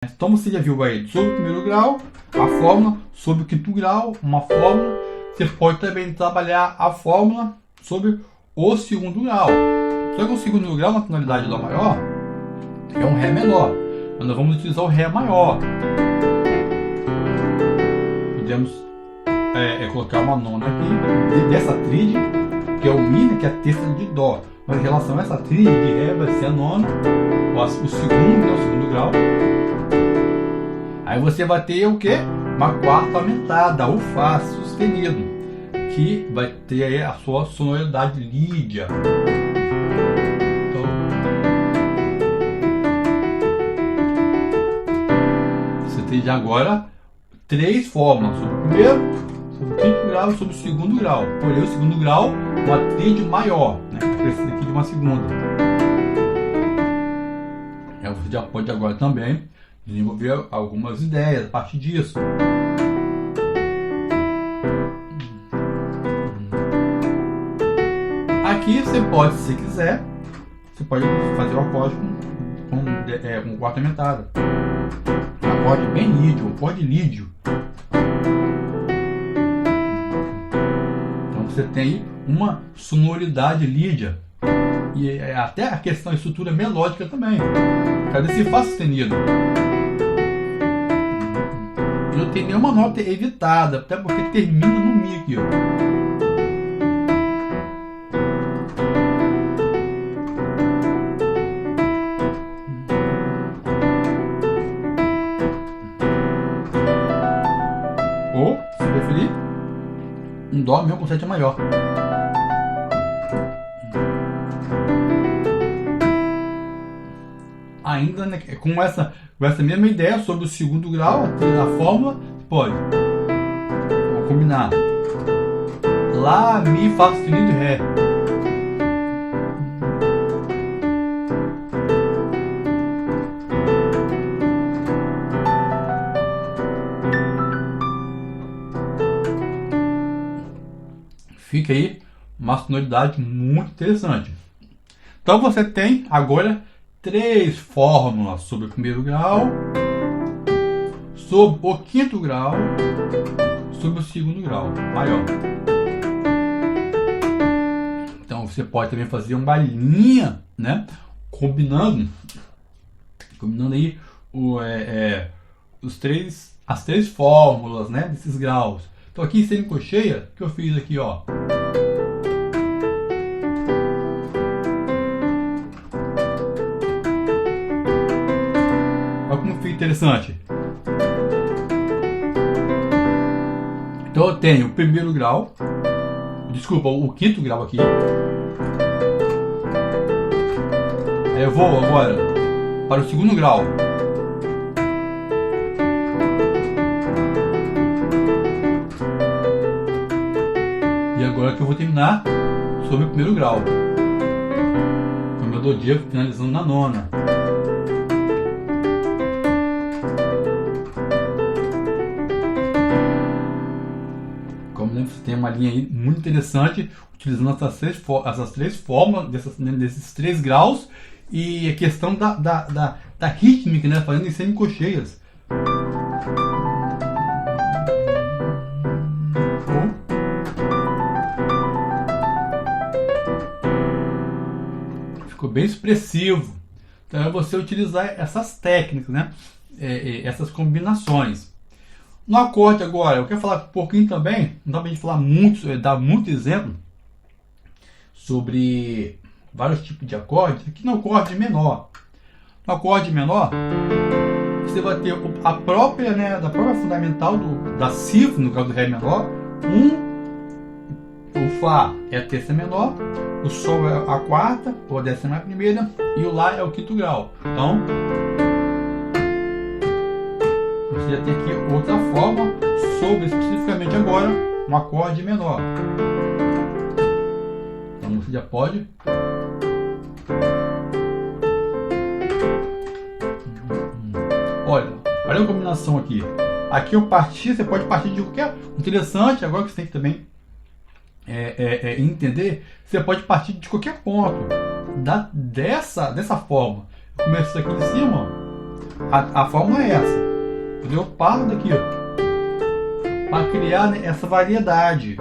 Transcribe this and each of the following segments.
Então você já viu aí sobre o primeiro grau, a fórmula, sobre o quinto grau, uma fórmula. Você pode também trabalhar a fórmula sobre o segundo grau. Só que o segundo grau, na tonalidade de Dó maior, é um Ré menor. Mas nós vamos utilizar o Ré maior. Podemos colocar uma nona aqui, dessa tríade, que é o Mi, né, que é a terça de Dó. Mas em relação a essa tríade de Ré, vai ser a nona, o segundo, né, o segundo grau. Aí você vai ter o que? Uma quarta aumentada, o Fá sustenido, que vai ter aí a sua sonoridade lídia. Então, você tem já agora três formas: sobre o primeiro, sobre o quinto grau e sobre o segundo grau. Porém, o segundo grau, uma tríade maior, né? Precisa aqui de uma segunda. Aí você já pode agora também desenvolver algumas ideias a partir disso. Aqui você pode, se quiser, você pode fazer o acorde com quarta aumentada. Um acorde bem lídio, um acorde lídio. Então você tem uma sonoridade lídia. E até a questão da estrutura melódica também. Cadê esse Fá sustenido? E não tem nenhuma nota evitada, até porque termina no Mi aqui, ó. Ou, se preferir, um Dó mesmo com sétima maior. Ainda, né, com essa mesma ideia sobre o segundo grau, a fórmula, pode. Vou combinar. Lá, Mi, Fá sustenido, Ré. Fica aí uma sonoridade muito interessante. Então você tem agora três fórmulas sobre o primeiro grau, sobre o quinto grau, sobre o segundo grau maior. Então você pode também fazer uma linha, né, combinando aí as três fórmulas, né, desses graus. Então aqui em semicocheia, que eu fiz aqui, ó. Olha como fica interessante. Então eu tenho o primeiro grau, desculpa, o quinto grau aqui. Aí eu vou agora para o segundo grau. E agora que eu vou terminar sobre o primeiro grau. Com a melodia finalizando na nona. Como você tem uma linha aí muito interessante, utilizando essas três formas, desses três graus, e a questão da rítmica, né, fazendo em semicocheias. Ficou bem expressivo. Então é você utilizar essas técnicas, né, essas combinações. No acorde agora, eu quero falar um pouquinho também, não dá pra gente falar muito, dar muito exemplo sobre vários tipos de acordes. Aqui no acorde menor. No acorde menor, você vai ter a própria, né, da própria fundamental da cifra, no caso do Ré menor. O Fá é a terça menor, o Sol é a quarta, ou a décima primeira, e o Lá é o quinto grau. Então, você já tem aqui outra forma sobre especificamente agora um acorde menor. Então você já pode olha a combinação aqui. Aqui eu parti, você pode partir de qualquer. Interessante, agora que você tem que também entender, você pode partir de qualquer ponto dessa forma. Eu começo aqui em cima, ó. a fórmula é essa. Eu paro daqui, ó, para criar, né, essa variedade.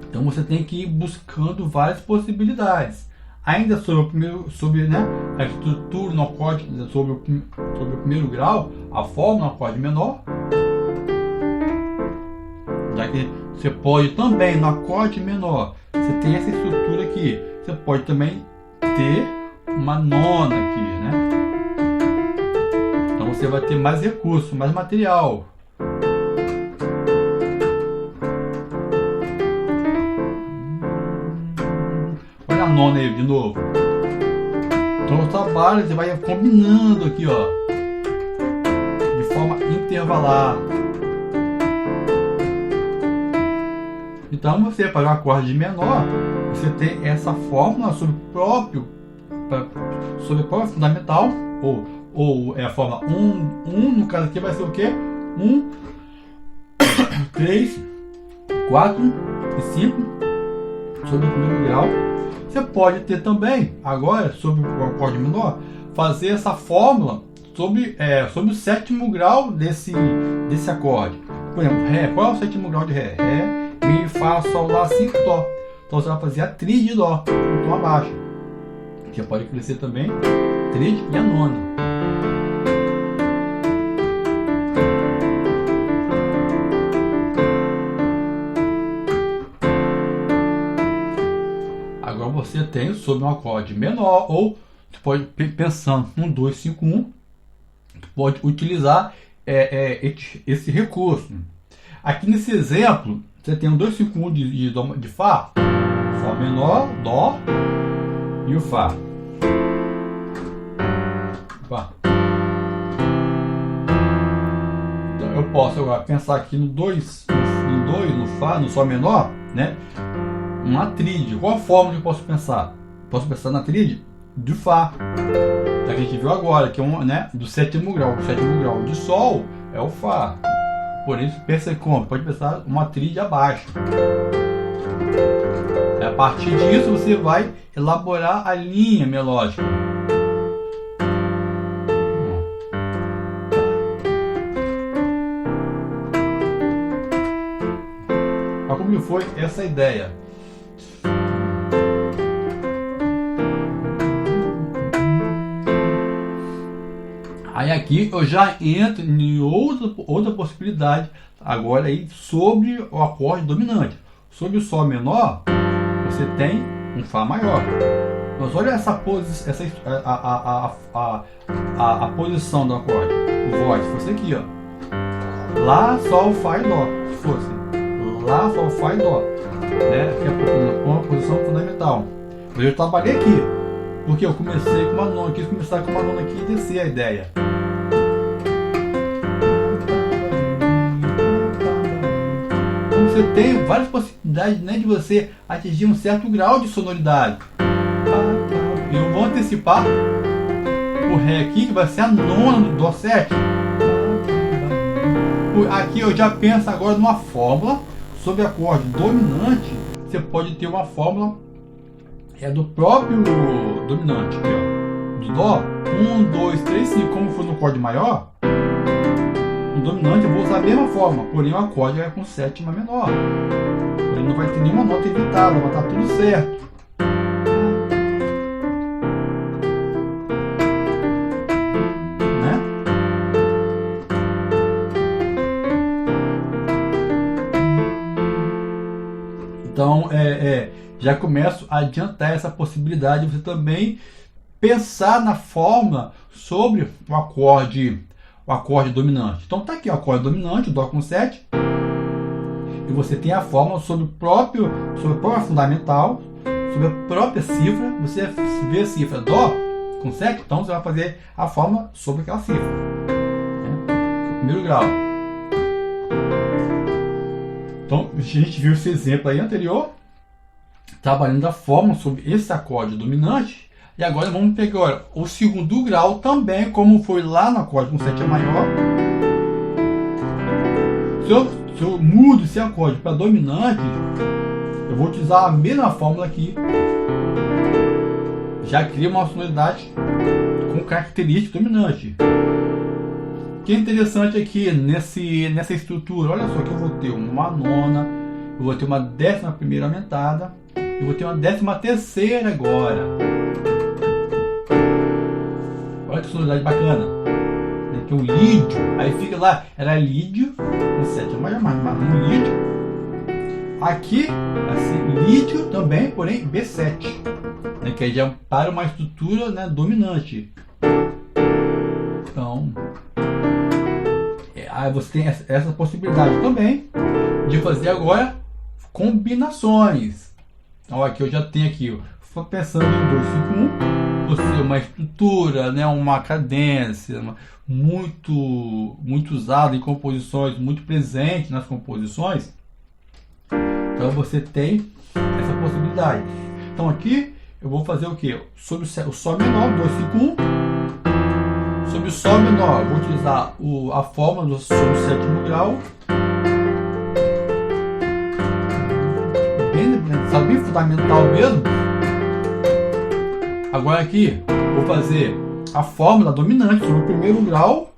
Então você tem que ir buscando várias possibilidades. Ainda sobre o primeiro, né, a estrutura no acorde, sobre o primeiro grau, a fórmula no acorde menor. Já que você pode também no acorde menor, você tem essa estrutura aqui. Você pode também ter uma nona aqui, né? Então você vai ter mais recurso, mais material. Olha a nona aí de novo. Então o trabalho você vai combinando aqui, ó, de forma intervalar. Então você, para o acorde menor, você tem essa fórmula sobre o próprio fundamental, ou é a fórmula 1, no caso aqui vai ser o quê? 1, 3, 4 e 5 sobre o primeiro grau. Você pode ter também, agora, sobre o acorde menor, fazer essa fórmula sobre o sétimo grau desse acorde. Por exemplo, Ré. Qual é o sétimo grau de Ré? Ré, Mi, Fá, Sol, Lá, Si, Dó. Então você vai fazer a tríade de Dó, um tom abaixo. Você pode crescer também tríade e a nona. Agora você tem sobre um acorde menor, ou você pode, pensando 1, 2, 5, 1, pode utilizar esse recurso. Aqui nesse exemplo, você tem um 2, 5, 1 de Fá, Sol menor, Dó e o Fá. Então eu posso agora pensar aqui no 2, no Fá, no Sol menor, né? Uma tríade. Qual forma que eu posso pensar? Posso pensar na tríade de Fá, que a gente viu agora, que é né, do sétimo grau. O sétimo grau de Sol é o Fá. Por isso, pensa como? Pode pensar uma tríade abaixo. A partir disso, você vai elaborar a linha melódica. Olha como foi essa ideia. Aí aqui eu já entro em outra possibilidade agora aí sobre o acorde dominante. Sobre o Sol menor, você tem um Fá maior. Mas olha essa posição, a posição do acorde. O voz fosse aqui, ó. Lá, Sol, Fá e Dó. Se fosse Lá, Sol, Fá e Dó, né? Que é uma posição fundamental. Mas eu trabalhei aqui, porque eu comecei com uma nona, quis começar com uma nona aqui e descer a ideia. Você tem várias possibilidades, né, de você atingir um certo grau de sonoridade. Eu vou antecipar o Ré aqui, que vai ser a nona do Dó 7. Aqui eu já penso agora numa fórmula sobre acorde dominante. Você pode ter uma fórmula do próprio dominante aqui, ó, do Dó. 1, 2, 3, 5, como for no acorde maior. No dominante eu vou usar a mesma forma, porém o acorde é com sétima menor. Porém não vai ter nenhuma nota evitada, vai estar tudo certo. Né? Então já começo a adiantar essa possibilidade de você também pensar na fórmula sobre o acorde dominante. Então tá aqui o acorde dominante, o Dó com 7. E você tem a fórmula sobre a própria fundamental, sobre a própria cifra. Você vê a cifra Dó com 7, então você vai fazer a fórmula sobre aquela cifra, né? O primeiro grau. Então a gente viu esse exemplo aí anterior, trabalhando a fórmula sobre esse acorde dominante. E agora vamos pegar o segundo grau também, como foi lá no acorde com sétima maior. se eu mudo esse acorde para dominante, eu vou utilizar a mesma fórmula aqui. Já cria uma sonoridade com característica dominante. O que é interessante aqui nessa estrutura, olha só que eu vou ter uma nona, eu vou ter uma 11ª aumentada, eu vou ter uma 13ª agora. Olha que sonoridade bacana. Aqui um lídio, aí fica lá, era lídio, um 7 mais um lídio. Aqui, assim, lídio também, porém B7, né, que aí já para uma estrutura, né, dominante. Então, aí você tem essa possibilidade também de fazer agora combinações. Então aqui eu já tenho aqui, ó, pensando em 251, você uma estrutura, né, uma cadência muito usada em composições, muito presente nas composições. Então você tem essa possibilidade. Então aqui eu vou fazer o que? Sobre o Sol menor, 251. Sobre o Sol menor, eu vou utilizar a fórmula sobre o 7º grau. Bem fundamental mesmo. Agora aqui, vou fazer a fórmula dominante sobre o 1º grau.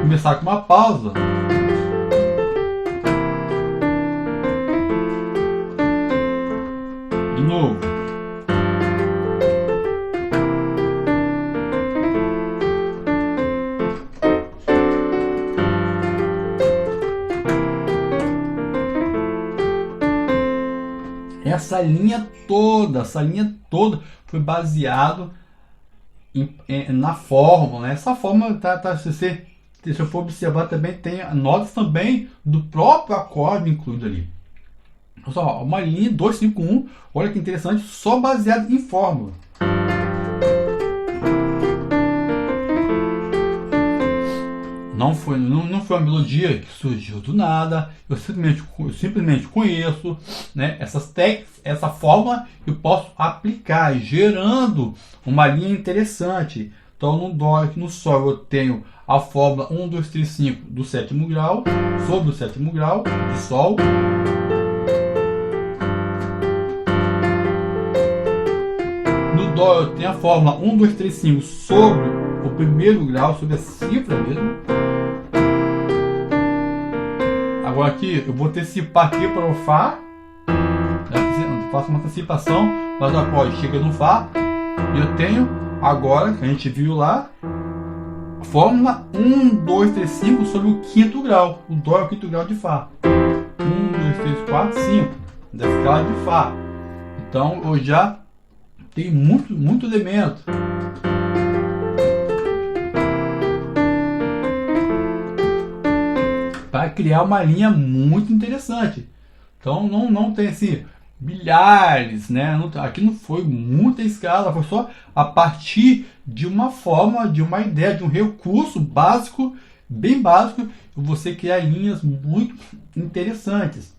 Começar com uma pausa. De novo. Essa linha toda foi baseado na fórmula, né? Essa fórmula se eu for observar também tem notas também do próprio acorde incluído ali. Só uma linha 251, olha que interessante, só baseado em fórmula. Não foi uma melodia que surgiu do nada. Eu simplesmente conheço, né, essas técnicas, essa fórmula, eu posso aplicar, gerando uma linha interessante. Então no Dó e no Sol eu tenho a fórmula 1, 2, 3, 5 do 7º grau, sobre o 7º grau de Sol. No Dó eu tenho a fórmula 1, 2, 3, 5 sobre o 1º grau, sobre a cifra mesmo. Agora aqui eu vou antecipar aqui para o Fá. Eu faço uma antecipação, mas o acorde chega no Fá. E eu tenho agora, que a gente viu lá, fórmula 1, 2, 3, 5 sobre o 5º grau. O Dó é o 5º grau de Fá. 1, 2, 3, 4, 5 da escala de Fá. Então eu já tenho muito elemento. Para criar uma linha muito interessante. Então não tem assim milhares, né? Aqui não foi muita escala, foi só a partir de uma forma, de uma ideia, de um recurso básico, bem básico, você criar linhas muito interessantes.